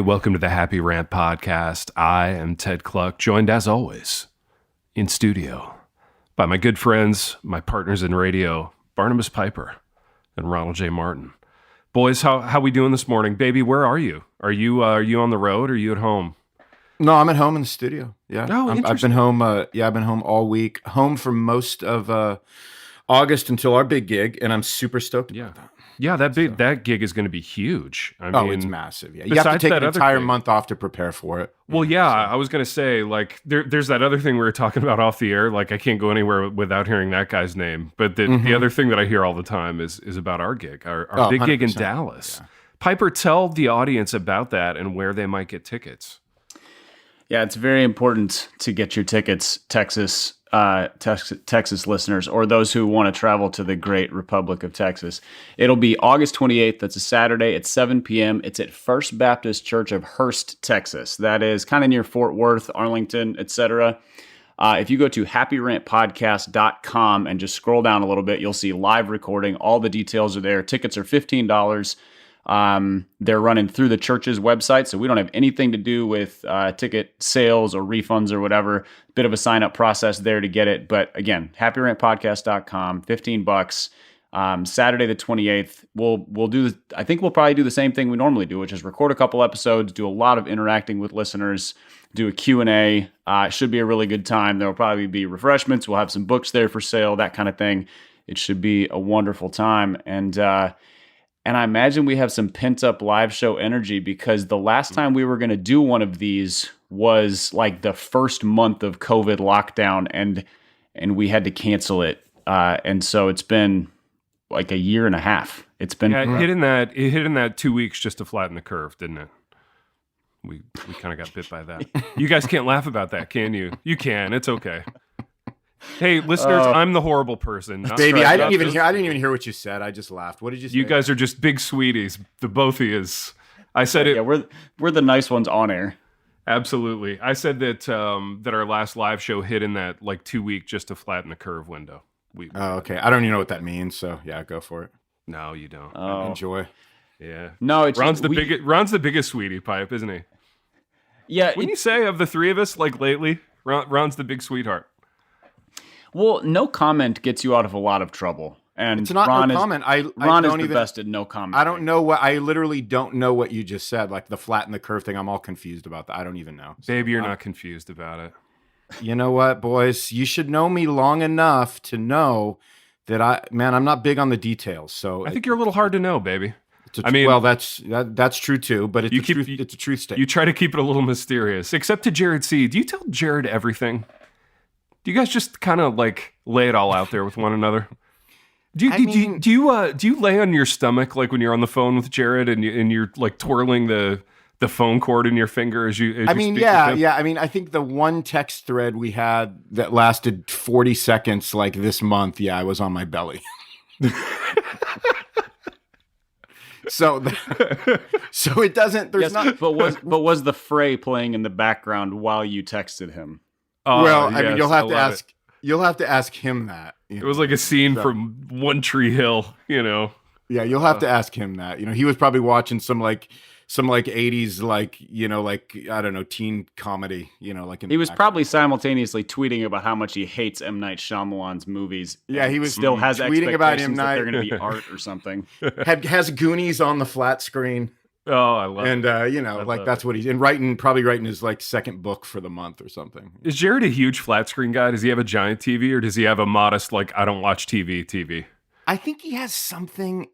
welcome to the Happy Rant podcast. I am Ted Cluck, joined as always in studio by my good friends, my partners in radio, Barnabas Piper and Ronald J. Martin. Boys, how we doing this morning? Baby, where are you? Are you on the road or are you at home? No, I'm at home in the studio. Yeah, I've been home. I've been home all week. Home for most of August until our big gig, and I'm super stoked about that. Yeah, that gig is going to be huge. I mean, it's massive. Yeah, you have to take an entire month off to prepare for it. Well, I was going to say, like, there's that other thing we were talking about off the air. Like, I can't go anywhere without hearing that guy's name. But the other thing that I hear all the time is about our gig, our big gig in Dallas. Yeah. Piper, tell the audience about that and where they might get tickets. Yeah, it's very important to get your tickets, Texas listeners, or those who want to travel to the great Republic of Texas. It'll be August 28th. That's a Saturday at 7 p.m. It's at First Baptist Church of Hurst, Texas. That is kind of near Fort Worth, Arlington, etc. If you go to happyrantpodcast.com and just scroll down a little bit, you'll see live recording. All the details are there. Tickets are $15. They're running through the church's website, so we don't have anything to do with ticket sales or refunds or whatever. Bit of a sign-up process there to get it. But again, happyrantpodcast.com, $15. Saturday the 28th, we'll do. I think we'll probably do the same thing we normally do, which is record a couple episodes, do a lot of interacting with listeners, do a Q&A. It should be a really good time. There will probably be refreshments. We'll have some books there for sale, that kind of thing. It should be a wonderful time. And I imagine we have some pent-up live show energy because the last time we were going to do one of these was like the first month of COVID lockdown, and we had to cancel it. And so it's been like a year and a half. It's been it hit in that 2 weeks just to flatten the curve, didn't it? We kind of got bit by that. You guys can't laugh about that, can you? You can. It's okay. Hey, listeners, I'm the horrible person. Baby, I didn't even hear what you said. I just laughed. What did you say? You guys are just big sweeties, the both of yous. I said it. Yeah, we're the nice ones on air. Absolutely. I said that that our last live show hit in that like 2 week just to flatten the curve window. Okay. I don't even know what that means. So yeah, go for it. No, you don't. Enjoy. Yeah. No, it's Ron's the biggest sweetie pipe, isn't he? Yeah. Wouldn't you say of the three of us, like lately, Ron's the big sweetheart? Well, no comment gets you out of a lot of trouble. And it's not no comment. Ron is the best at no comment. I don't know I literally don't know what you just said. Like the flatten the curve thing. I'm all confused about that. I don't even know. Baby, you're not confused about it. You know what, boys? You should know me long enough to know that I'm not big on the details. So I think you're a little hard to know, baby. That's true too, but it's a truth statement. You try to keep it a little mysterious, except to Jared C. Do you tell Jared everything? Do you guys just kind of like lay it all out there with one another? Do you lay on your stomach like when you're on the phone with Jared and you're like twirling the phone cord in your finger as you? I mean, I think the one text thread we had that lasted 40 seconds, like this month, I was on my belly. So it doesn't. There's not. But was the fray playing in the background while you texted him? Well, I mean, you'll have to ask. You'll have to ask him that. It was like a scene from One Tree Hill, you know. Yeah, you'll have to ask him that. You know, he was probably watching some 80s I don't know, teen comedy. You know, like he was probably simultaneously tweeting about how much he hates M. Night Shyamalan's movies. Yeah, he was still has tweeting about M. Night. They're going to be art or something. has Goonies on the flat screen. Oh, I love it. And that's what he's probably writing his like second book for the month or something. Is Jared a huge flat screen guy? Does he have a giant TV or does he have a modest, like, I don't watch TV? I think he has something.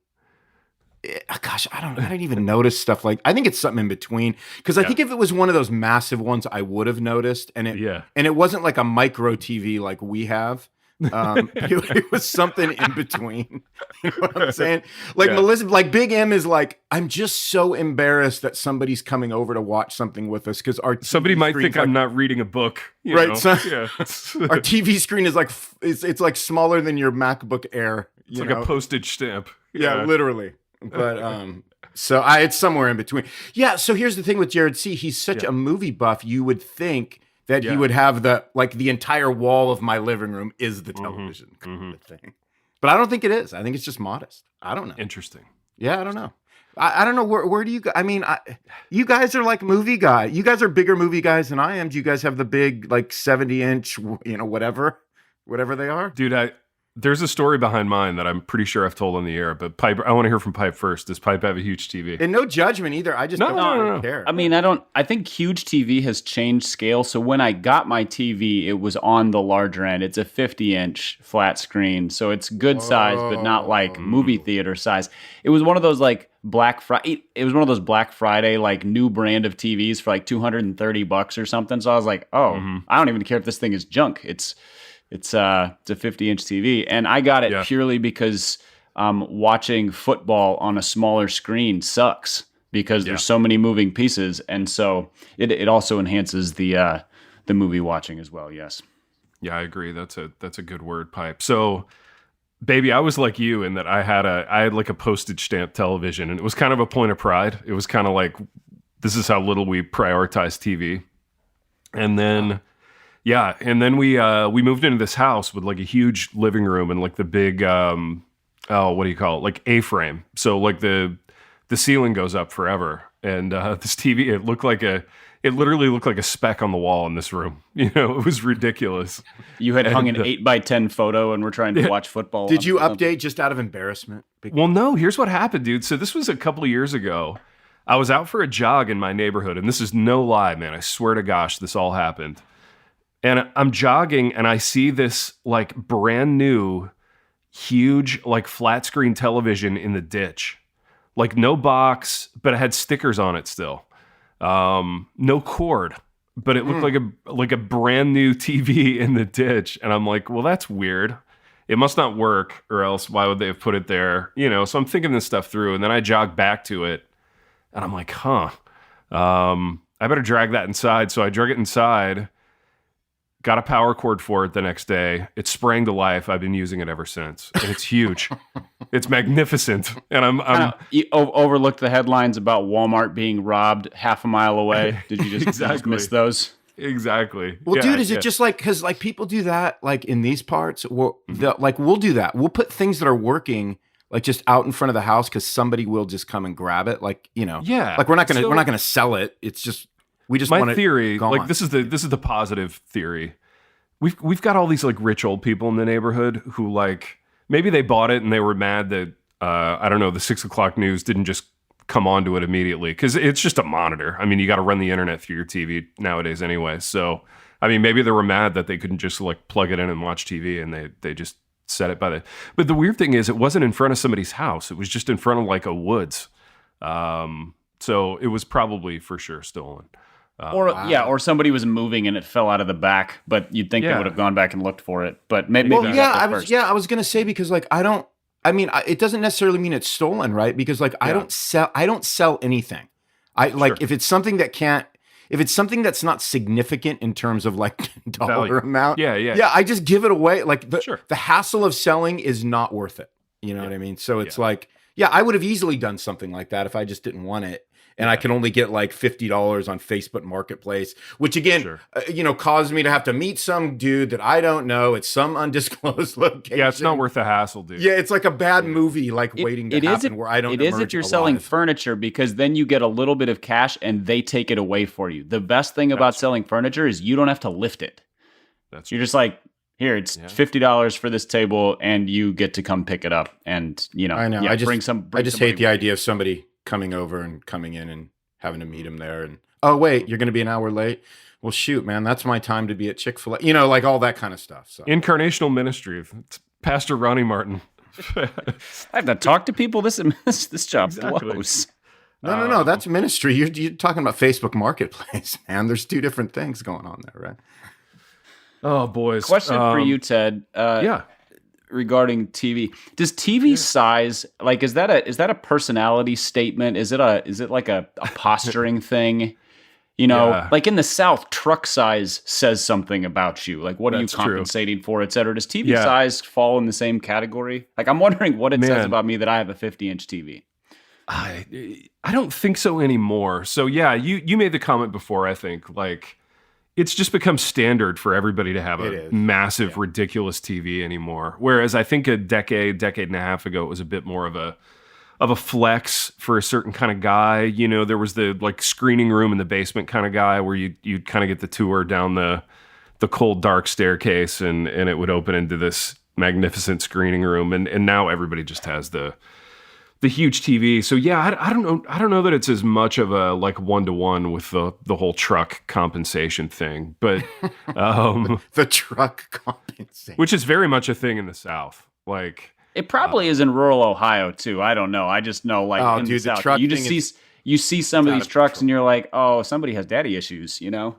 Gosh, I didn't even notice stuff like. I think it's something in between because I think if it was one of those massive ones, I would have noticed, and it wasn't like a micro TV like we have. It was something in between. You know what I'm saying? Like Melissa, like Big M is like, I'm just so embarrassed that somebody's coming over to watch something with us because somebody might think I'm not reading a book, right? So, our TV screen is like it's like smaller than your MacBook Air. It's like a postage stamp. Yeah, literally. But so it's somewhere in between. Yeah. So here's the thing with Jared C. He's such a movie buff. You would think that he would have the entire wall of my living room is the television kind of thing. But I don't think it is. I think it's just modest. I don't know. Interesting. Yeah, I don't know. I don't know where do you go? I mean, you guys are like movie guys. You guys are bigger movie guys than I am. Do you guys have the big like 70-inch, whatever they are? Dude, there's a story behind mine that I'm pretty sure I've told on the air, but Pipe, I want to hear from Pipe first. Does Pipe have a huge TV? And no judgment either. I just don't care. I mean, I think huge TV has changed scale. So when I got my TV, it was on the larger end. It's a 50-inch flat screen. So it's good size, but not like movie theater size. It was one of those like Black Friday. It was one of those Black Friday, like new brand of TVs for like $230 or something. So I was like, I don't even care if this thing is junk. It's a 50-inch TV, and I got it purely because watching football on a smaller screen sucks because there's so many moving pieces, and so it also enhances the movie watching as well. Yes. Yeah, I agree. That's a good word, Pipe. So, baby, I was like you in that I had like a postage stamp television, and it was kind of a point of pride. It was kind of like, this is how little we prioritize TV, and then. Yeah, and then we moved into this house with like a huge living room and like the big what do you call it? Like A-frame. So like the ceiling goes up forever, and this TV it literally looked like a speck on the wall in this room. It was ridiculous. You had hung an 8x10 photo, and we're trying to watch football. Did you update just out of embarrassment? Well, no. Here's what happened, dude. So this was a couple of years ago. I was out for a jog in my neighborhood, and this is no lie, man. I swear to gosh, this all happened. And I'm jogging and I see this like brand new, huge, like flat screen television in the ditch. Like no box, but it had stickers on it still. No cord, but it looked like a brand new TV in the ditch. And I'm like, well, that's weird. It must not work, or else why would they have put it there? So I'm thinking this stuff through, and then I jog back to it and I'm like, I better drag that inside. So I drug it inside. Got a power cord for it the next day. It sprang to life. I've been using it ever since. And it's huge. It's magnificent. And you overlooked the headlines about Walmart being robbed half a mile away. Did you just miss those? Exactly. Well, dude, is it just like, because like people do that like in these parts? We'll do that. We'll put things that are working like just out in front of the house because somebody will just come and grab it. Like, like we're not gonna sell it. It's just. We just my theory, like this is the positive theory. We've got all these like rich old people in the neighborhood who like maybe they bought it and they were mad that I don't know, the 6 o'clock news didn't just come onto it immediately because it's just a monitor. I mean, you got to run the internet through your TV nowadays anyway. So I mean, maybe they were mad that they couldn't just like plug it in and watch TV, and they just set it by the. But the weird thing is, it wasn't in front of somebody's house. It was just in front of like a woods. So it was probably for sure stolen. Or somebody was moving and it fell out of the back, but you'd think they would have gone back and looked for it. But maybe I was gonna say, because like it doesn't necessarily mean it's stolen, right? Because like I don't sell anything. If it's something that's not significant in terms of like dollar amount, I just give it away. Like the hassle of selling is not worth it. You know what I mean? So it's like, I would have easily done something like that if I just didn't want it. And I can only get like $50 on Facebook Marketplace, which again, caused me to have to meet some dude that I don't know. It's some undisclosed location. Yeah, it's not worth the hassle, dude. Yeah, it's like a bad movie, waiting to happen where I don't. It is if you're selling furniture, because then you get a little bit of cash and they take it away for you. The best thing about selling furniture is you don't have to lift it. You're just like, here, it's $50 for this table, and you get to come pick it up. And I know. I just hate the with idea of somebody coming over and coming in and having to meet him there, and oh wait, you're going to be an hour late. Well, shoot, man, that's my time to be at Chick-fil-A. Like all that kind of stuff. So incarnational ministry, it's Pastor Ronnie Martin. I have to talk to people. This job blows. No, that's ministry. You're talking about Facebook Marketplace, man. There's two different things going on there, right? Oh, boys. Question for you, Ted. Regarding TV, does TV size, like, is that a personality statement? Is it like a posturing thing? Like in the South, truck size says something about you. Like, what are you compensating for, et cetera? Does TV size fall in the same category? Like, I'm wondering what it says about me that I have a 50-inch TV. I don't think so anymore. So yeah, you made the comment before, I think, like, it's just become standard for everybody to have a massive, ridiculous TV anymore. Whereas I think a decade and a half ago, it was a bit more of a of a flex for a certain kind of guy. You know, there was the like screening room in the basement kind of guy where you'd kind of get the tour down the cold, dark staircase, and it would open into this magnificent screening room. And now everybody just has the huge TV. So yeah, I don't know that it's as much of a like 1-to-1 with the whole truck compensation thing, but the truck compensation, which is very much a thing in the South. Like it probably is in rural Ohio too. I don't know. I just know like in the South, you see some of these trucks and you're like, oh, somebody has daddy issues, you know?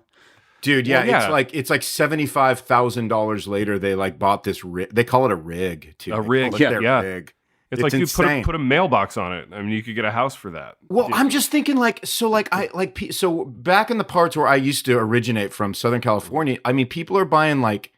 Dude, yeah, it's like $75,000 later. They like bought this rig. They call it a rig too. A rig, yeah. Rig. It's like insane. You put a mailbox on it. I mean, you could get a house for that. Well, I'm just thinking so back in the parts where I used to originate from, Southern California. I mean, people are buying like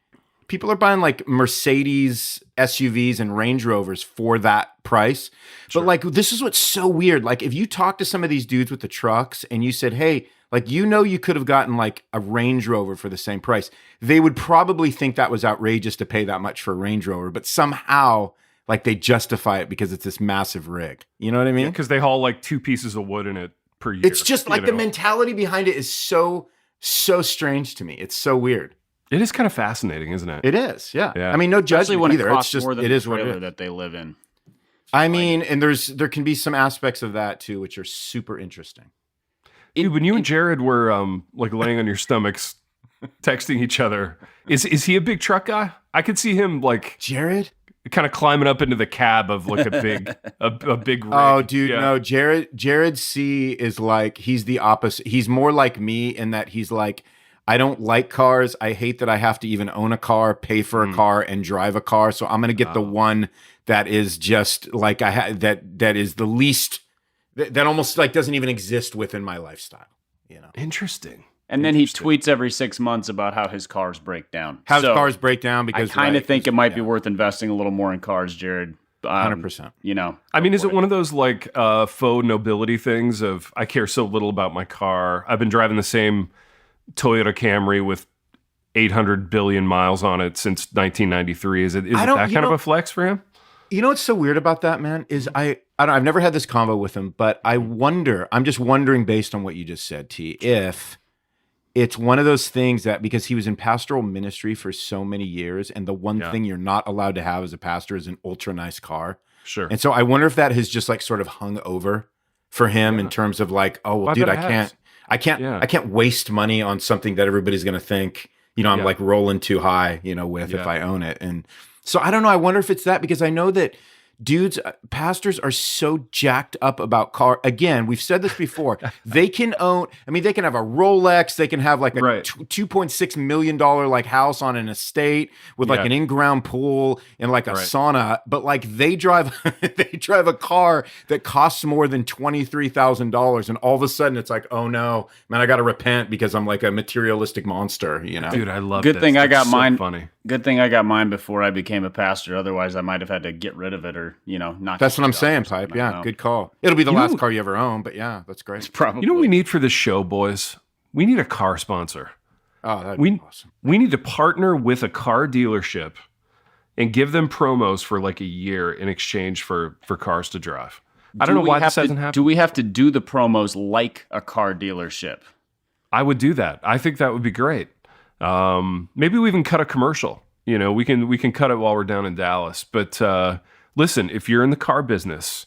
Mercedes SUVs and Range Rovers for that price. Sure. But like, this is what's so weird. Like, if you talk to some of these dudes with the trucks and you said, hey, like, you could have gotten like a Range Rover for the same price, they would probably think that was outrageous to pay that much for a Range Rover. But somehow, like, they justify it because it's this massive rig. You know what I mean? Because they haul like 2 pieces of wood in it per year. It's just like the mentality behind it is so strange to me. It's so weird. It is kind of fascinating, isn't it? It is, yeah. I mean, no judgment either. It's just it is what it is that they live in. I mean, and there can be some aspects of that too, which are super interesting. Dude, when you and Jared were like laying on your stomachs, texting each other, is he a big truck guy? I could see him like Jared kind of climbing up into the cab of like a big rig. Oh, dude, no. Jared C is like, he's the opposite. He's more like me in that he's like, I don't like cars. I hate that I have to even own a car, pay for a car, and drive a car. So I'm going to get the one that is just like that is the least, that almost like doesn't even exist within my lifestyle. You know, interesting. And then he tweets every 6 months about how his cars break down. Cars break down because I kind of think it might be worth investing a little more in cars, Jared. 100%. You know, I mean, is it one of those like faux nobility things of I care so little about my car? I've been driving the same Toyota Camry with 800 billion miles on it since 1993. Is it that kind of a flex for him? You know what's so weird about that, man, is I've never had this convo with him, but I'm just wondering based on what you just said, T, if it's one of those things that because he was in pastoral ministry for so many years, and the one thing you're not allowed to have as a pastor is an ultra nice car. Sure. And so I wonder if that has just like sort of hung over for him in terms of like, oh, well, dude, I can't waste money on something that everybody's going to think, you know, I'm like rolling too high, you know, with if I own it. And so I don't know. I wonder if it's that because I know that pastors are so jacked up about car. Again, we've said this before. They can own, I mean, they can have a Rolex. They can have like a $2.6 million like house on an estate with like an in-ground pool and like a sauna. But like they drive a car that costs more than $23,000. And all of a sudden it's like, oh no, man, I got to repent because I'm like a materialistic monster, you know? Dude, I love Good thing I got mine. Funny. Good thing I got mine before I became a pastor. Otherwise I might have had to get rid of it or, you know, not. That's what I'm saying, Pipe. Yeah, good call. It'll be the last car you ever own, but yeah, that's great. It's probably. You know what we need for this show, boys? We need a car sponsor. Oh, that'd be awesome. We need to partner with a car dealership and give them promos for like a year in exchange for cars to drive. I don't know why this hasn't happened. Do we have to do the promos like a car dealership? I would do that. I think that would be great. Maybe we even cut a commercial. You know, we can cut it while we're down in Dallas. But listen, if you're in the car business,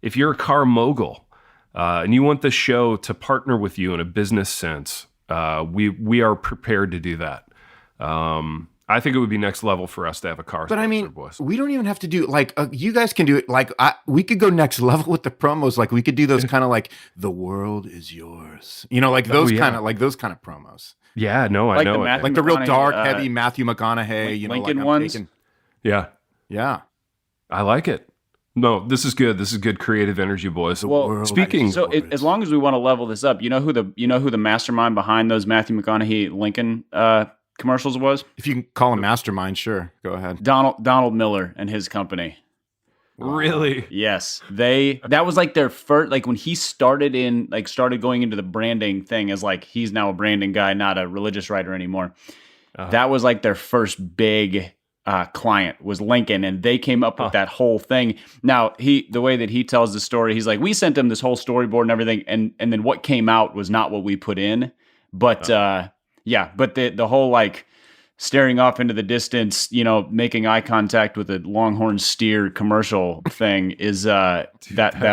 if you're a car mogul, and you want the show to partner with you in a business sense, we are prepared to do that. I think it would be next level for us to have a car sponsor, but I mean, boys. We don't even have to do like you guys can do it. Like we could go next level with the promos. Like we could do those kind of like the world is yours. You know, like those kind of promos. Yeah, no, like I know. Like the real dark, heavy Matthew McConaughey, you know, Lincoln like ones. Yeah. I like it. No, this is good. This is good creative energy, boys. Well, speaking, so as long as we want to level this up, you know who the mastermind behind those Matthew McConaughey Lincoln commercials was? If you can call him mastermind, sure. Go ahead. Donald Miller and his company. Really? Yes. That was like their first, like when he started going into the branding thing as like, he's now a branding guy, not a religious writer anymore. That was like their first big client was Lincoln, and they came up with that whole thing. Now, the way that he tells the story, he's like, we sent him this whole storyboard and everything, and then what came out was not what we put in. But but the whole like staring off into the distance, making eye contact with a Longhorn Steer commercial thing is that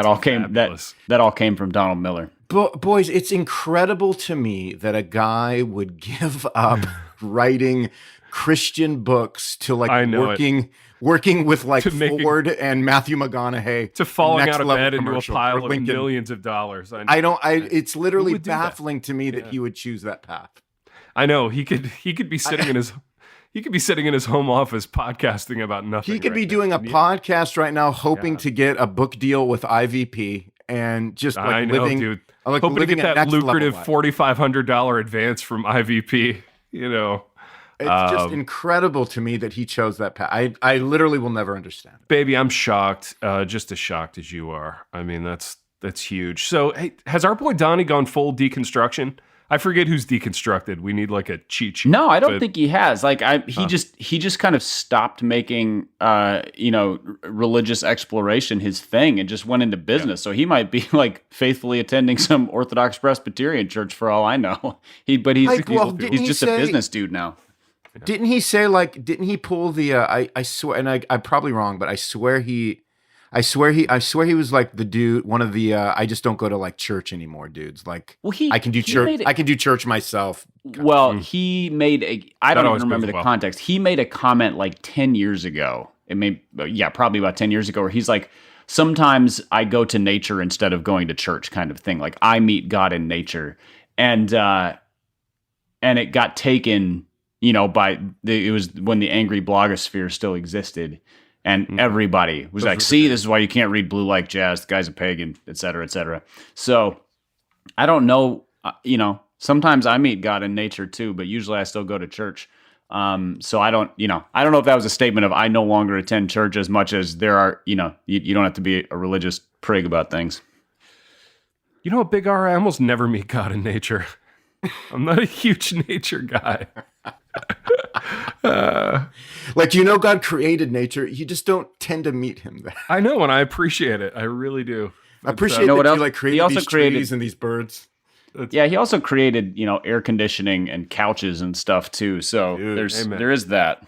all came from Donald Miller. Boys, it's incredible to me that a guy would give up writing Christian books to like working with like Ford and Matthew McConaughey to falling out of bed into a pile of millions of dollars. It's literally baffling to me that he would choose that path. I know he could be sitting in his home office podcasting about nothing. He could be doing a podcast right now, hoping to get a book deal with IVP and just like living, dude. Like hoping living to get that lucrative $4,500 advance from IVP. It's just incredible to me that he chose that path. I literally will never understand it. Baby, I'm shocked, just as shocked as you are. I mean, that's huge. So, hey, has our boy Donnie gone full deconstruction? I forget who's deconstructed. We need like a cheat sheet. No, I don't think he has. Like he just kind of stopped making religious exploration his thing and just went into business. Yeah. So he might be like faithfully attending some Orthodox Presbyterian church for all I know. He's just a business dude now. Didn't he say didn't he pull the I swear, and I'm probably wrong, but I swear he was like the dude, one of the I just don't go to like church anymore dudes. Like, I can do church. I can do church myself. Well, he made I don't even remember the context. He made a comment like 10 years ago. Probably about 10 years ago, where he's like, sometimes I go to nature instead of going to church, kind of thing. Like I meet God in nature, and it got taken, it was when the angry blogosphere still existed. And everybody was like, see, this is why you can't read Blue Like Jazz. The guy's a pagan, et cetera, et cetera. So I don't know, sometimes I meet God in nature too, but usually I still go to church. So I don't know if that was a statement of I no longer attend church as much as there are, you don't have to be a religious prig about things. A Big R, I almost never meet God in nature. I'm not a huge nature guy. God created nature. You just don't tend to meet him there. I know, and I appreciate it. I really do. I appreciate that you created these trees and these birds. He also created, air conditioning and couches and stuff too. So there is that.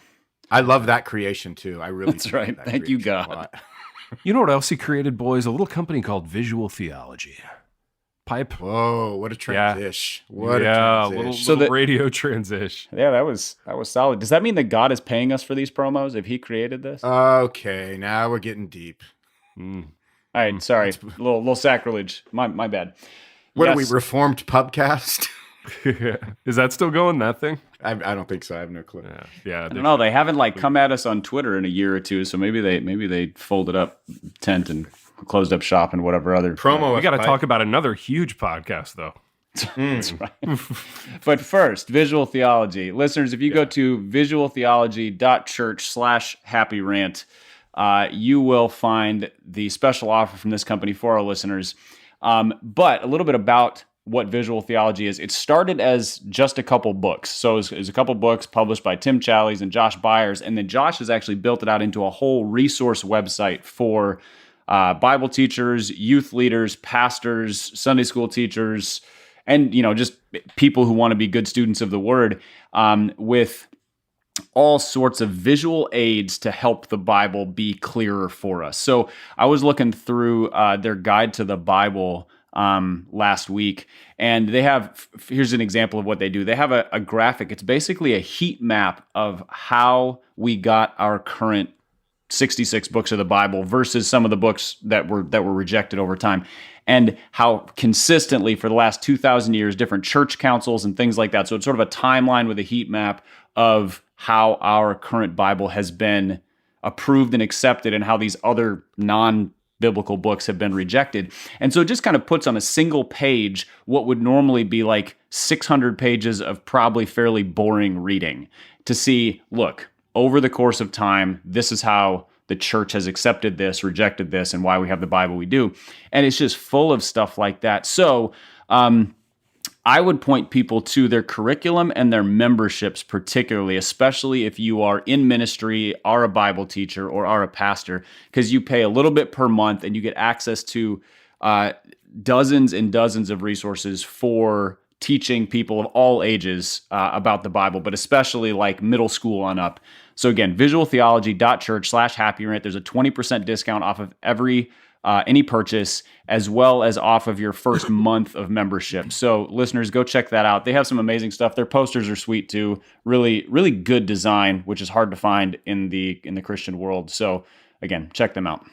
I love that creation too. I really That's right. Thank you, God. You know what else he created, boys? A little company called Visual Theology. Pipe. Whoa, what a transition. What a transition. Little radio transition. Yeah, that was solid. Does that mean that God is paying us for these promos if he created this? Okay, now we're getting deep. All right, sorry. A little sacrilege. My bad. What are we, Reformed Pubcast? Is that still going, that thing? I don't think so. I have no clue. Yeah. I don't know. They haven't come at us on Twitter in a year or two, so maybe they folded up tent and closed up shop and whatever other promo. We got to talk about another huge podcast, though. That's right. But first, Visual Theology. Listeners, if you go to visualtheology.church/Happy Rant, you will find the special offer from this company for our listeners. But a little bit about what Visual Theology is. It started as just a couple books. So it was a couple books published by Tim Challies and Josh Byers, and then Josh has actually built it out into a whole resource website for Bible teachers, youth leaders, pastors, Sunday school teachers, and just people who want to be good students of the Word, with all sorts of visual aids to help the Bible be clearer for us. So I was looking through their guide to the Bible last week, and they have, here's an example of what they do. They have a graphic. It's basically a heat map of how we got our current 66 books of the Bible versus some of the books that were rejected over time, and how consistently for the last 2,000 years, different church councils and things like that. So it's sort of a timeline with a heat map of how our current Bible has been approved and accepted, and how these other non-biblical books have been rejected. And so it just kind of puts on a single page what would normally be like 600 pages of probably fairly boring reading to see, look, over the course of time, this is how the church has accepted this, rejected this, and why we have the Bible we do. And it's just full of stuff like that. So I I would point people to their curriculum and their memberships, particularly, especially if you are in ministry, are a Bible teacher, or are a pastor, because you pay a little bit per month and you get access to dozens and dozens of resources for teaching people of all ages about the Bible, but especially like middle school on up. So again, visualtheology.church/Happy Rant. There's a 20% discount off of any purchase, as well as off of your first month of membership. So listeners, go check that out. They have some amazing stuff. Their posters are sweet too. Really, really good design, which is hard to find in the Christian world. So again, check them out.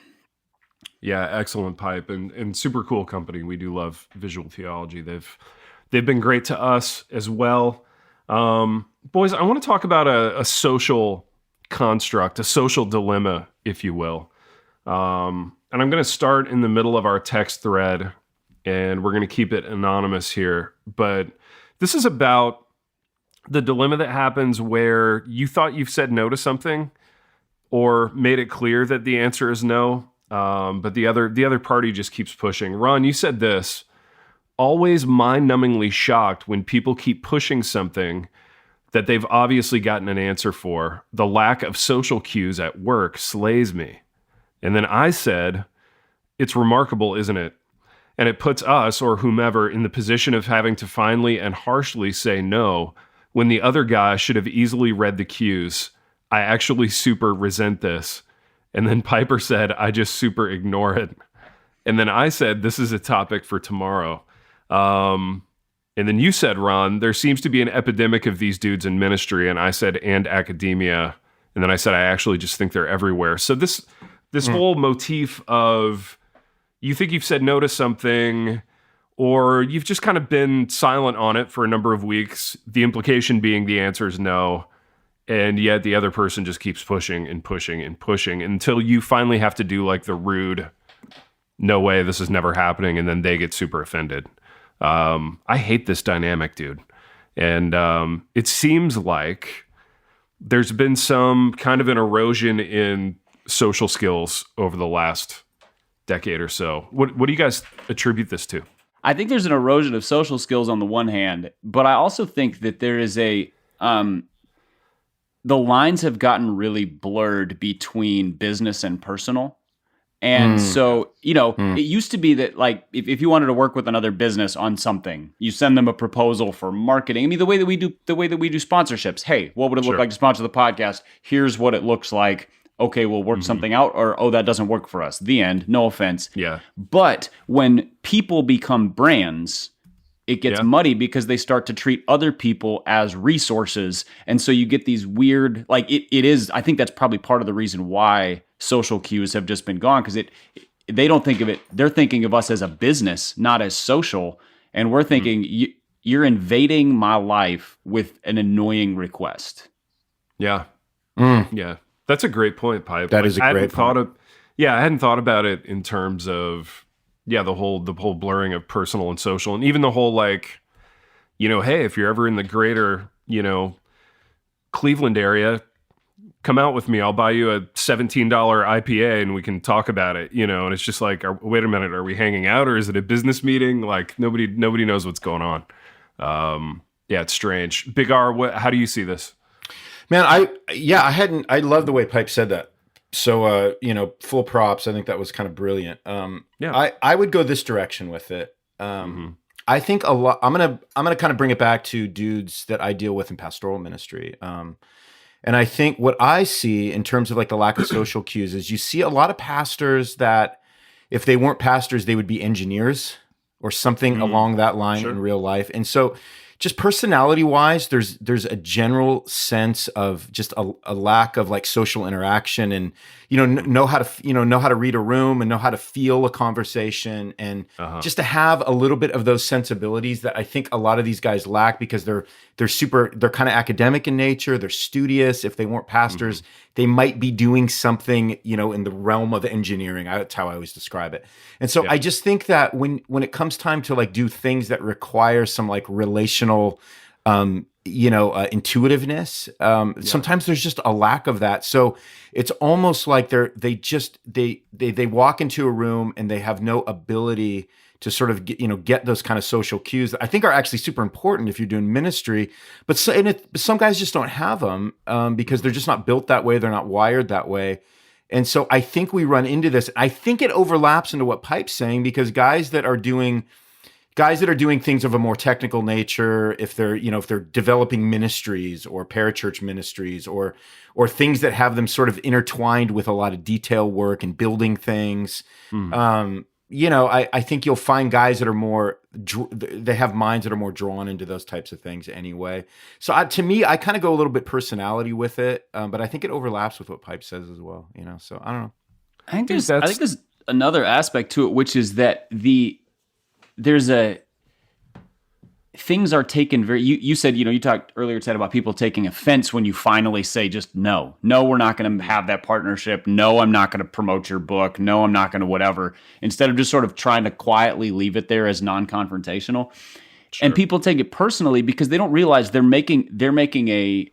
Yeah, excellent pipe and super cool company. We do love Visual Theology. They've been great to us as well. Boys, I want to talk about a social construct, a social dilemma, if you will. And I'm going to start in the middle of our text thread, and we're going to keep it anonymous here. But this is about the dilemma that happens where you thought you've said no to something or made it clear that the answer is no, but the other party just keeps pushing. Ron, you said this: always mind-numbingly shocked when people keep pushing something that they've obviously gotten an answer for. The lack of social cues at work slays me. And then I said, it's remarkable, isn't it? And it puts us, or whomever, in the position of having to finally and harshly say no when the other guy should have easily read the cues. I actually super resent this. And then Piper said, I just super ignore it. And then I said, this is a topic for tomorrow. And then you said, Ron, there seems to be an epidemic of these dudes in ministry. And I said, and academia. And then I said, I actually just think they're everywhere. So this whole motif of you think you've said no to something, or you've just kind of been silent on it for a number of weeks, the implication being the answer is no, and yet the other person just keeps pushing and pushing and pushing until you finally have to do like the rude, no way, this is never happening, and then they get super offended. I hate this dynamic, dude. And it seems like there's been some kind of an erosion in social skills over the last decade or so. What do you guys attribute this to? I think there's an erosion of social skills on the one hand, but I also think that there is the lines have gotten really blurred between business and personal. And so, it used to be that like if you wanted to work with another business on something, you send them a proposal for marketing. I mean, the way that we do sponsorships. Hey, what would it look like to sponsor the podcast? Here's what it looks like. Okay, we'll work something out, or, oh, that doesn't work for us. The end. No offense. Yeah. But when people become brands, it gets muddy because they start to treat other people as resources. And so you get these weird, like it is, I think that's probably part of the reason why social cues have just been gone, because they don't think of it, they're thinking of us as a business, not as social. And we're thinking, you're invading my life with an annoying request. Yeah. Yeah. That's a great point, Pipe. That is a great point. I hadn't thought about it in terms of, the whole blurring of personal and social, and even the whole like, hey, if you're ever in the greater, Cleveland area, come out with me. I'll buy you a $17 IPA and we can talk about it, and it's just like, wait a minute, are we hanging out or is it a business meeting? Like nobody knows what's going on. It's strange. Big R, how do you see this? Man, I love the way Pipe said that. So, full props. I think that was kind of brilliant. I would go this direction with it. I think a lot, I'm going to kind of bring it back to dudes that I deal with in pastoral ministry. And I think what I see in terms of like the lack of social cues is you see a lot of pastors that if they weren't pastors, they would be engineers or something along that line in real life. And so just personality wise, there's a general sense of just a lack of like social interaction and, know how to read a room and know how to feel a conversation and just to have a little bit of those sensibilities that I think a lot of these guys lack because they're kind of academic in nature. They're studious. If they weren't pastors, they might be doing something, in the realm of engineering. That's how I always describe it. And so I just think that when it comes time to like do things that require some like relational, intuitiveness, sometimes there's just a lack of that. So it's almost like they walk into a room and they have no ability sort of get those kind of social cues that I think are actually super important if you're doing ministry. But some guys just don't have them because they're just not built that way. They're not wired that way. And so I think we run into this. I think it overlaps into what Pipe's saying, because guys that are doing things of a more technical nature, if they're developing ministries or parachurch ministries or things that have them sort of intertwined with a lot of detail work and building things, I think you'll find guys that are more, they have minds that are more drawn into those types of things anyway. So to me, I kind of go a little bit personality with it, but I think it overlaps with what Pipe says as well. So I don't know. I think there's another aspect to it, which is that things are taken very, you said, you talked earlier, Ted, about people taking offense when you finally say just no, we're not going to have that partnership. No, I'm not going to promote your book. No, I'm not going to whatever, instead of just sort of trying to quietly leave it there as non-confrontational. Sure. And people take it personally because they don't realize they're making a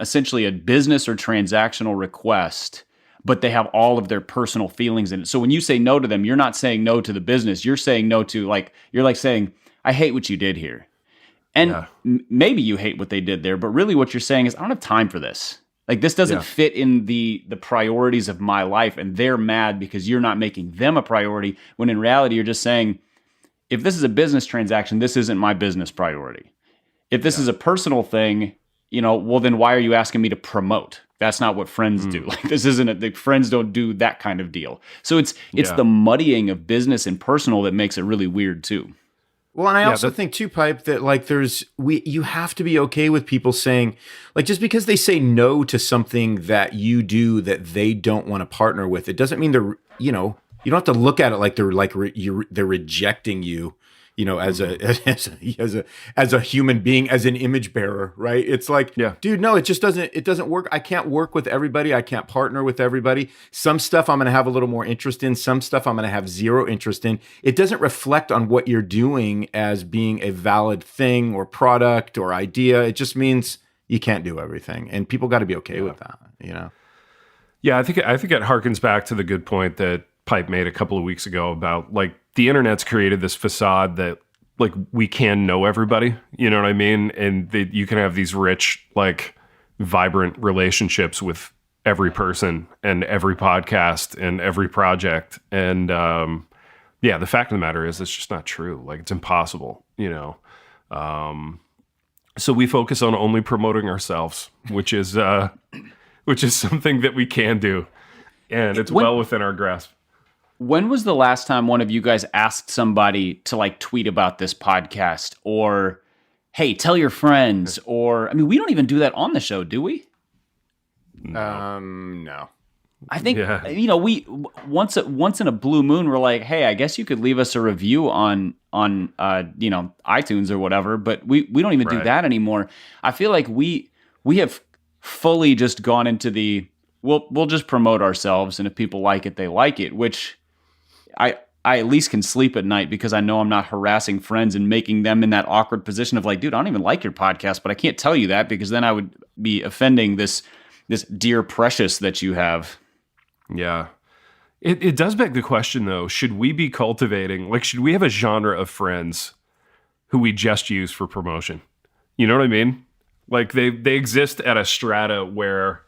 essentially a business or transactional request, but they have all of their personal feelings in it. So when you say no to them, you're not saying no to the business. You're saying no to you're saying, I hate what you did here. And maybe you hate what they did there, but really what you're saying is, I don't have time for this. This doesn't fit in the priorities of my life, and they're mad because you're not making them a priority, when in reality, you're just saying, if this is a business transaction, this isn't my business priority. If this is a personal thing, well, then why are you asking me to promote? That's not what friends do. This isn't friends don't do that kind of deal. So it's the muddying of business and personal that makes it really weird too. Well, and I also think too, Pipe, that you have to be okay with people saying, just because they say no to something that you do that they don't want to partner with, it doesn't mean you don't have to look at it like they're rejecting you, as a human being, as an image bearer, right? It's dude, no, it doesn't work. I can't work with everybody. I can't partner with everybody. Some stuff I'm going to have a little more interest in. Some stuff I'm going to have zero interest in. It doesn't reflect on what you're doing as being a valid thing or product or idea. It just means you can't do everything, and people got to be okay with that, Yeah, I think it harkens back to the good point that Pipe made a couple of weeks ago about the internet's created this facade that we can know everybody, you know what I mean? And you can have these rich, vibrant relationships with every person and every podcast and every project. And the fact of the matter is, it's just not true. It's impossible, so we focus on only promoting ourselves, which is something that we can do. And it's well within our grasp. When was the last time one of you guys asked somebody to tweet about this podcast, or, hey, tell your friends, or, we don't even do that on the show, do we? No. I think, we once in a blue moon, we're like, hey, I guess you could leave us a review on iTunes or whatever, but we don't even do that anymore. I feel like we have fully just gone into we'll just promote ourselves, and if people like it, they like it, which I at least can sleep at night because I know I'm not harassing friends and making them in that awkward position of dude, I don't even like your podcast, but I can't tell you that because then I would be offending this dear precious that you have. Yeah. It does beg the question, though, should we be cultivating, should we have a genre of friends who we just use for promotion? You know what I mean? They exist at a strata where,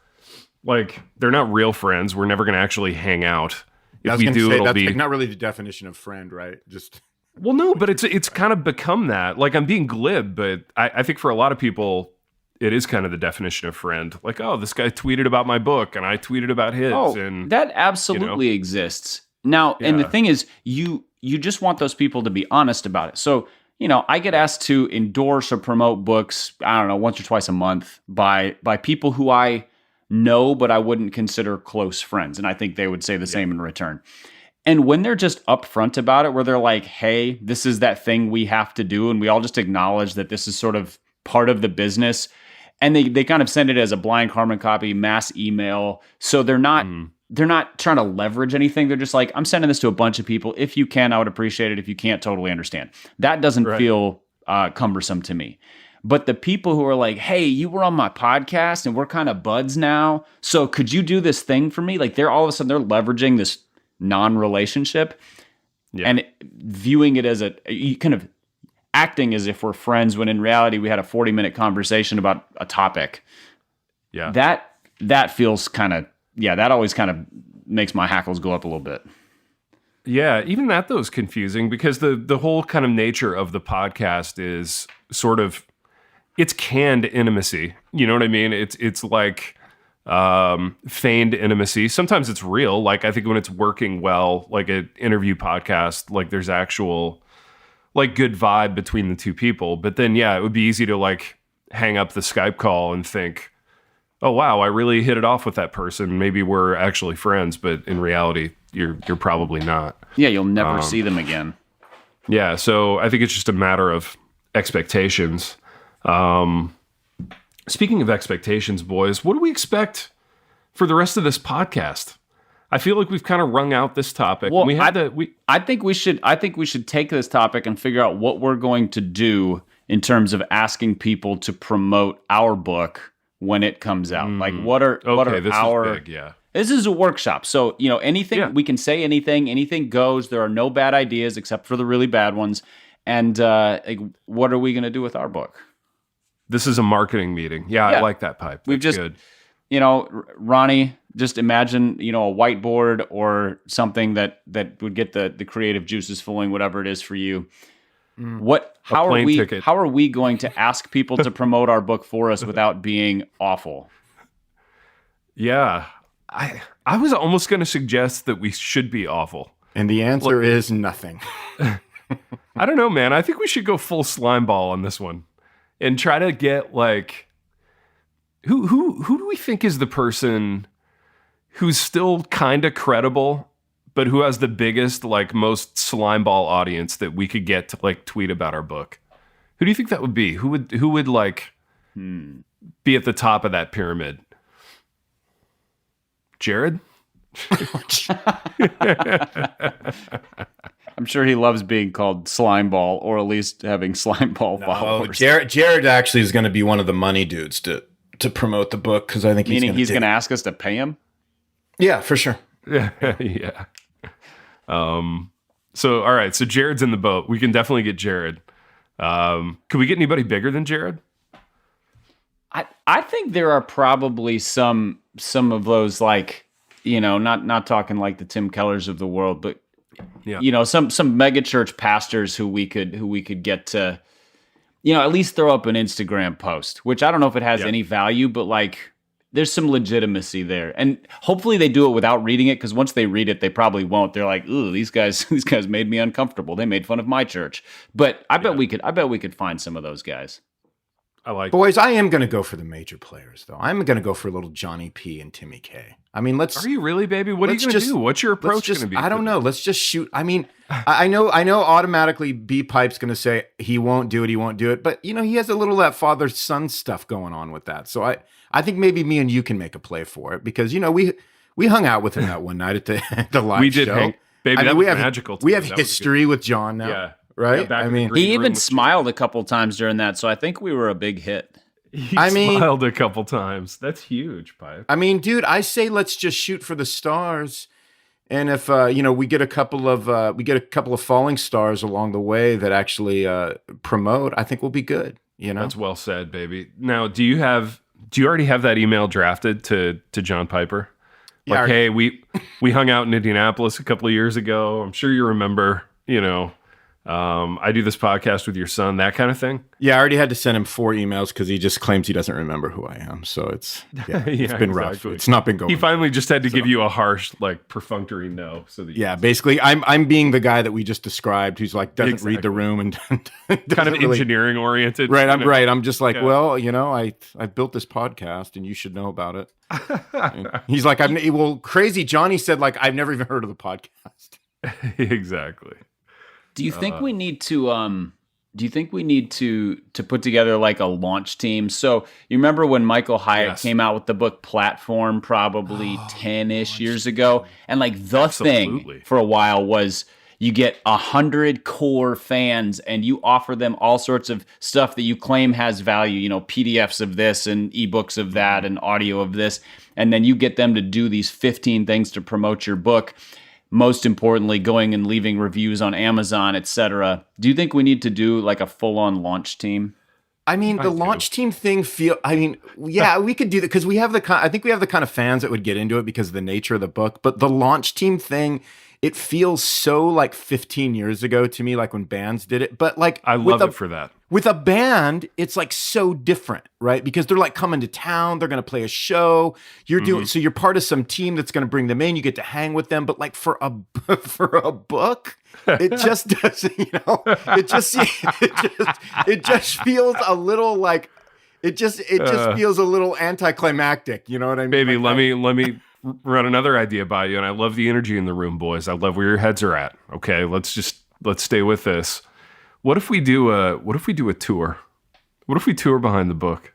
they're not real friends. We're never going to actually hang out. If we do, it'll be not really the definition of friend, right? Just well, no, but it's kind of become that. I'm being glib, but I think for a lot of people, it is kind of the definition of friend. Oh, this guy tweeted about my book, and I tweeted about his. Oh, and that absolutely exists now. Yeah. And the thing is, you just want those people to be honest about it. So I get asked to endorse or promote books, I don't know, once or twice a month by people who I know, but I wouldn't consider close friends. And I think they would say the same in return. And when they're just upfront about it, where they're like, hey, this is that thing we have to do, and we all just acknowledge that this is sort of part of the business, and they kind of send it as a blind carbon copy, mass email. So they're not trying to leverage anything. They're just like, I'm sending this to a bunch of people. If you can, I would appreciate it. If you can't, totally understand. That doesn't feel cumbersome to me. But the people who are like, hey, you were on my podcast and we're kind of buds now, so could you do this thing for me? They're all of a sudden, they're leveraging this non-relationship. and viewing it as kind of acting as if we're friends when in reality we had a 40-minute conversation about a topic. Yeah. That feels kind of, that always kind of makes my hackles go up a little bit. Yeah, even that though is confusing because the whole kind of nature of the podcast is sort of, it's canned intimacy. You know what I mean? It's like feigned intimacy. Sometimes it's real. Like I think when it's working well, like an interview podcast, like there's actual like good vibe between the two people. But then it would be easy to like hang up the Skype call and think, oh wow, I really hit it off with that person. Maybe we're actually friends, but in reality, you're probably not. Yeah, you'll never see them again. Yeah, so I think it's just a matter of expectations. Speaking of expectations, boys, what do we expect for the rest of this podcast? I feel like we've kind of wrung out this topic. Well, I think we should take this topic and figure out what we're going to do in terms of asking people to promote our book when it comes out. Like what are this our is big, yeah. This is a workshop. So, anything we can say anything goes. There are no bad ideas except for the really bad ones. And what are we going to do with our book? This is a marketing meeting. Yeah, I like that pipe. That's good. Ronnie, just imagine, a whiteboard or something that would get the creative juices flowing, whatever it is for you. How are we going to ask people to promote our book for us without being awful? Yeah. I was almost going to suggest that we should be awful. And the answer is nothing. I don't know, man. I think we should go full slime ball on this one and try to get like who do we think is the person who's still kind of credible, but who has the biggest, like most slime ball audience that we could get to like tweet about our book? Who do you think that would be? Who would like be at the top of that pyramid? Jared? I'm sure he loves being called Slimeball, or at least having Slimeball followers. Jared actually is going to be one of the money dudes to promote the book because I think he's going to ask us to pay him. Yeah, for sure. Yeah. So all right, so Jared's in the boat. We can definitely get Jared. Could we get anybody bigger than Jared? I think there are probably some of those, like, not talking like the Tim Kellers of the world, but some mega church pastors who we could get to, at least throw up an Instagram post, which I don't know if it has any value, but like there's some legitimacy there. And hopefully they do it without reading it, because once they read it, they probably won't. They're like, ooh, these guys made me uncomfortable. They made fun of my church. But I bet we could find some of those guys. I like Boys, I am going to go for the major players, though. I'm going to go for little Johnny P and Timmy K. I mean, Are you really, baby? What are you going to do? What's your approach going to be? I don't know. Let's just shoot. I mean, I know automatically B Pipe's going to say he won't do it. But, he has a little of that father-son stuff going on with that. So I think maybe me and you can make a play for it because, we hung out with him that one night at the live show. We did hang. Baby, that was magical. We have history with John now. Yeah. Right? Yeah, he even smiled a couple times during that, so I think we were a big hit. He smiled a couple times. That's huge, Pipe. I mean, dude, I say let's just shoot for the stars, and if we get a couple of falling stars along the way that actually promote, I think we'll be good. That's well said, baby. Now, do you already have that email drafted to John Piper? Yeah, hey, we hung out in Indianapolis a couple of years ago. I'm sure you remember. I do this podcast with your son, that kind of thing. Yeah, I already had to send him 4 emails because he just claims he doesn't remember who I am. So it's been rough. It's not been going. He finally just had to give you a harsh, like, perfunctory no. So that basically, I'm being the guy that we just described, who's like doesn't read the room and kind of engineering oriented. Right, I'm just like, I built this podcast and you should know about it. He's like, crazy. Johnny said, like, I've never even heard of the podcast. Exactly. Do you think we need to put together like a launch team? So you remember when Michael Hyatt came out with the book Platform probably 10-ish years ago? And like the thing for a while was you get 100 core fans and you offer them all sorts of stuff that you claim has value, PDFs of this and ebooks of that and audio of this. And then you get them to do these 15 things to promote your book. most importantly, going and leaving reviews on Amazon, etc. Do you think we need to do like a full-on launch team? I mean, the launch team thing yeah, we could do that because I think we have the kind of fans that would get into it because of the nature of the book. But the launch team thing, it feels so like 15 years ago to me, like when bands did it. But like, I love it for that. With a band, it's like so different, right? Because they're like coming to town, they're going to play a show. So you're part of some team that's going to bring them in. You get to hang with them. But like for a book, it just doesn't, it just feels a little like it just feels a little anticlimactic. You know what I mean? Baby, like, let me run another idea by you. And I love the energy in the room, boys. I love where your heads are at. Okay, let's stay with this. What if we do a tour? What if we tour behind the book?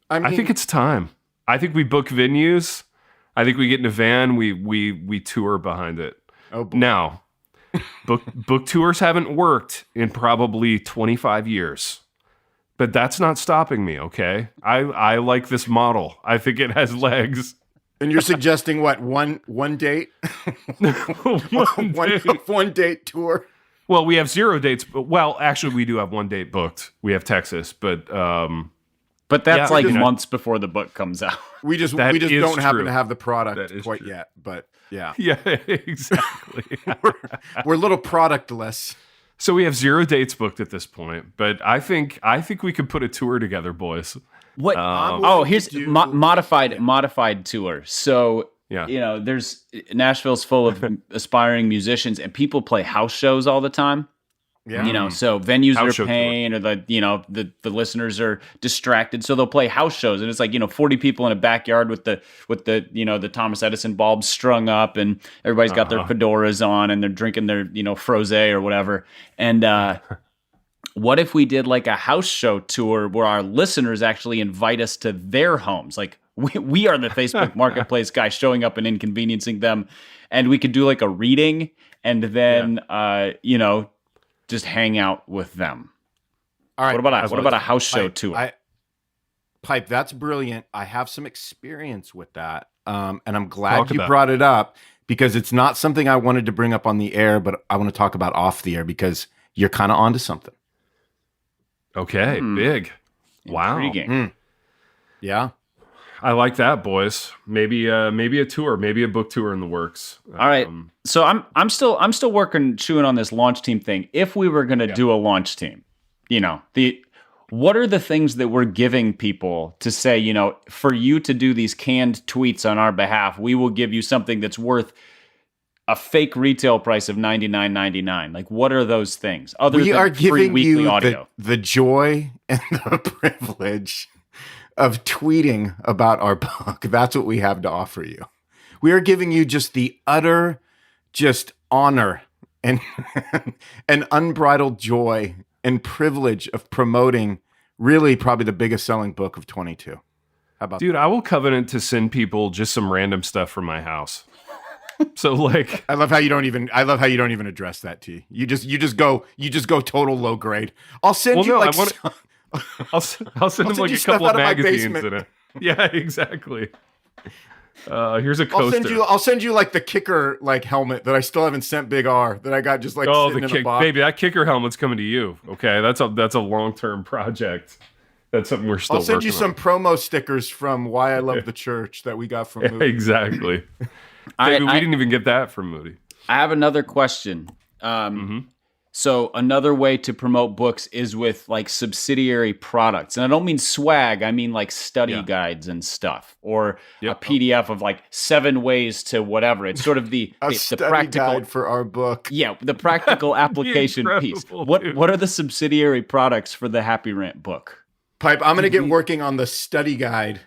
I think it's time. I think we book venues. I think we get in a van. We tour behind it. Oh boy. Now, book tours haven't worked in probably 25 years, but that's not stopping me. Okay, I like this model. I think it has legs. And you're suggesting what one date, one date tour. Well, we have 0 dates, but actually, we do have 1 date booked. We have Texas, but that's months before the book comes out. We just don't happen to have the product quite yet. But yeah, exactly. we're a little productless. So we have 0 dates booked at this point, but I think we could put a tour together, boys. What? Here's modified tour. So. Yeah. There's Nashville's full of aspiring musicians and people play house shows all the time. Yeah. So venues are paying or the listeners are distracted. So they'll play house shows and it's like, 40 people in a backyard with the Thomas Edison bulbs strung up and everybody's got their fedoras on and they're drinking their, frosé or whatever. And, what if we did like a house show tour where our listeners actually invite us to their homes? Like we are the Facebook Marketplace guy showing up and inconveniencing them. And we could do like a reading and then, just hang out with them. All right. What about a house show tour? Pipe, that's brilliant. I have some experience with that. And I'm glad you brought it up because it's not something I wanted to bring up on the air, but I want to talk about off the air because you're kind of onto something. Okay, big. Wow. Intriguing. Yeah. I like that, boys. Maybe a tour, maybe a book tour in the works. All right. So I'm still chewing on this launch team thing. If we were going to do a launch team, what are the things that we're giving people to say, for you to do these canned tweets on our behalf, we will give you something that's worth a fake retail price of $99.99. Like, what are those things? We are giving you audio. The joy and the privilege of tweeting about our book. That's what we have to offer you. We are giving you just the utter, just honor and and unbridled joy and privilege of promoting really probably the biggest selling book of 22. How about Dude, I will covenant to send people just some random stuff from my house. So like, I love how you don't even address that, T. You just go total low grade. I'll send you I'll send them like a couple of magazines in it. Yeah, exactly. Here's a coaster. I'll send you like the kicker like helmet that I still haven't sent Big R that I got just like sitting in a box. Baby, that kicker helmet's coming to you. Okay, that's a long-term project. That's something we're still working on. I'll send you some promo stickers from Why I Love the Church that we got from Moody. Exactly. Baby, we didn't even get that from Moody. I have another question. So another way to promote books is with like subsidiary products. And I don't mean swag. I mean like study guides and stuff or a PDF of like 7 ways to whatever. It's sort of the practical guide for our book. Yeah, the practical application piece. What are the subsidiary products for the Happy Rant book? Pipe, I'm going to get working on the study guide.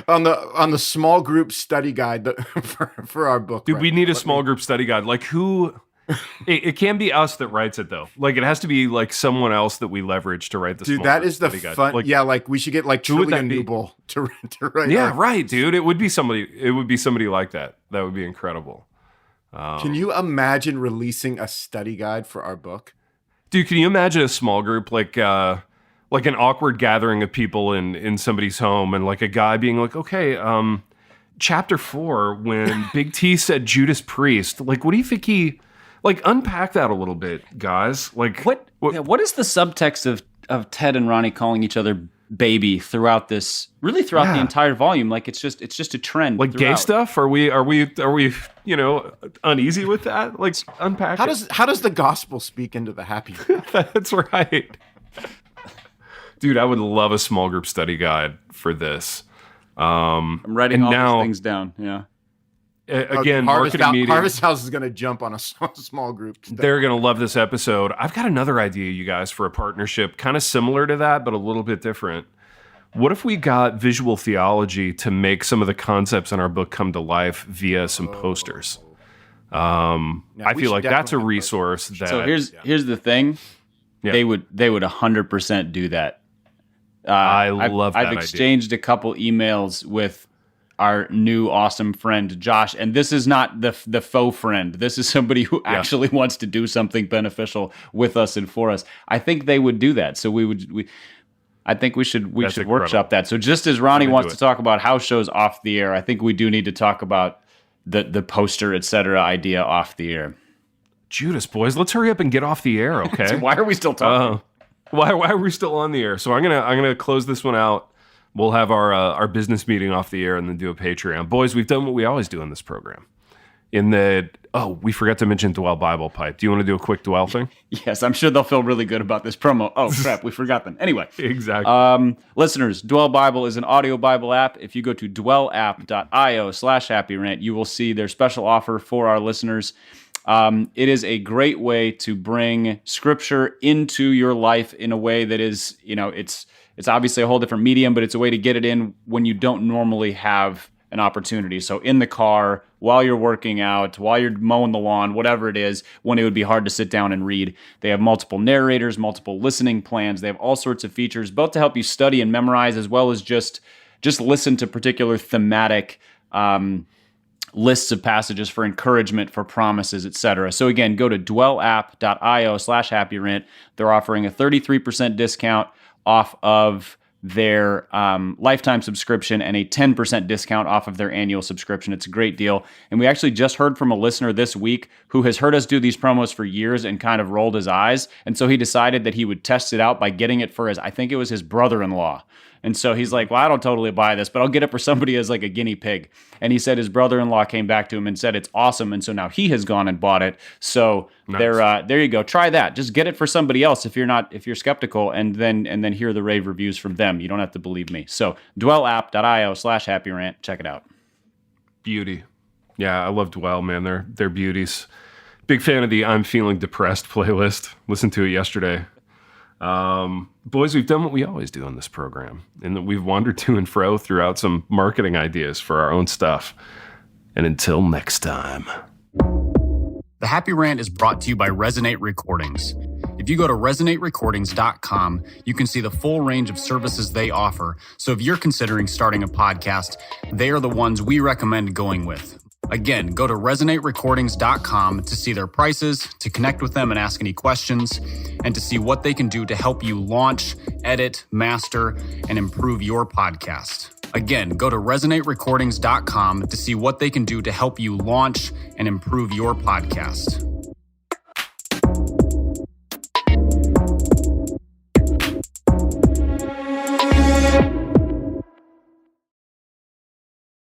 on the small group study guide for our book. Dude, we need a small group study guide. Like who... It can be us that writes it though. Like it has to be like someone else that we leverage to write the. Dude, that is the fun. Like, yeah, like we should get like Trillion Newble to write. Yeah, right, dude. It would be somebody. It would be somebody like that. That would be incredible. Can you imagine releasing a study guide for our book? Dude, can you imagine a small group like an awkward gathering of people in somebody's home and like a guy being like, okay, chapter 4 when Big T said Judas Priest. Like, what do you think he... Like, unpack that a little bit, guys. Like, what is the subtext of Ted and Ronnie calling each other baby throughout the entire volume? Like, it's just a trend. Like throughout. Gay stuff? Are we uneasy with that? Like, unpack How does the gospel speak into the happy? That's right. Dude, I would love a small group study guide for this. I'm writing all these things down. Yeah. Again, marketing media. Harvest House is going to jump on a small group. They're going to love this episode. I've got another idea, you guys, for a partnership, kind of similar to that, but a little bit different. What if we got visual theology to make some of the concepts in our book come to life via some posters? I feel like that's a resource that. So here's the thing. Yeah. They would 100% do that. I love that I've exchanged a couple emails with our new awesome friend Josh, and this is not the faux friend. This is somebody who actually wants to do something beneficial with us and for us. I think they would do that. So I think we should workshop that. So just as Ronnie wants to talk about house shows off the air, I think we do need to talk about the poster, etc. idea off the air. Judas, boys, let's hurry up and get off the air, okay? So why are we still talking? Why are we still on the air? So I'm gonna close this one out. We'll have our business meeting off the air and then do a Patreon. Boys, we've done what we always do in this program. We forgot to mention Dwell Bible Pipe. Do you want to do a quick Dwell thing? Yes, I'm sure they'll feel really good about this promo. Oh, crap, we forgot them. Anyway. Exactly. Listeners, Dwell Bible is an audio Bible app. If you go to dwellapp.io/happyrant, you will see their special offer for our listeners. It is a great way to bring Scripture into your life in a way that is, it's obviously a whole different medium, but it's a way to get it in when you don't normally have an opportunity. So in the car, while you're working out, while you're mowing the lawn, whatever it is, when it would be hard to sit down and read. They have multiple narrators, multiple listening plans. They have all sorts of features, both to help you study and memorize, as well as just listen to particular thematic lists of passages for encouragement, for promises, etc. So again, go to dwellapp.io/happyrant. They're offering a 33% discount off of their lifetime subscription and a 10% discount off of their annual subscription. It's a great deal. And we actually just heard from a listener this week who has heard us do these promos for years and kind of rolled his eyes. And so he decided that he would test it out by getting it for I think it was his brother-in-law. And so he's like, well, I don't totally buy this, but I'll get it for somebody as like a guinea pig. And he said his brother-in-law came back to him and said it's awesome. And so now he has gone and bought it. So nice. There you go. Try that. Just get it for somebody else if you're skeptical, and then hear the rave reviews from them. You don't have to believe me. So dwellapp.io/happyrant. Check it out. Beauty. Yeah, I love Dwell, man. They're beauties. Big fan of the I'm Feeling Depressed playlist. Listened to it yesterday. Boys, we've done what we always do on this program, and that we've wandered to and fro throughout some marketing ideas for our own stuff. And until next time. The Happy Rant is brought to you by Resonate Recordings. If you go to resonaterecordings.com, you can see the full range of services they offer. So if you're considering starting a podcast, they are the ones we recommend going with. Again, go to resonaterecordings.com to see their prices, to connect with them and ask any questions, and to see what they can do to help you launch, edit, master, and improve your podcast. Again, go to resonaterecordings.com to see what they can do to help you launch and improve your podcast.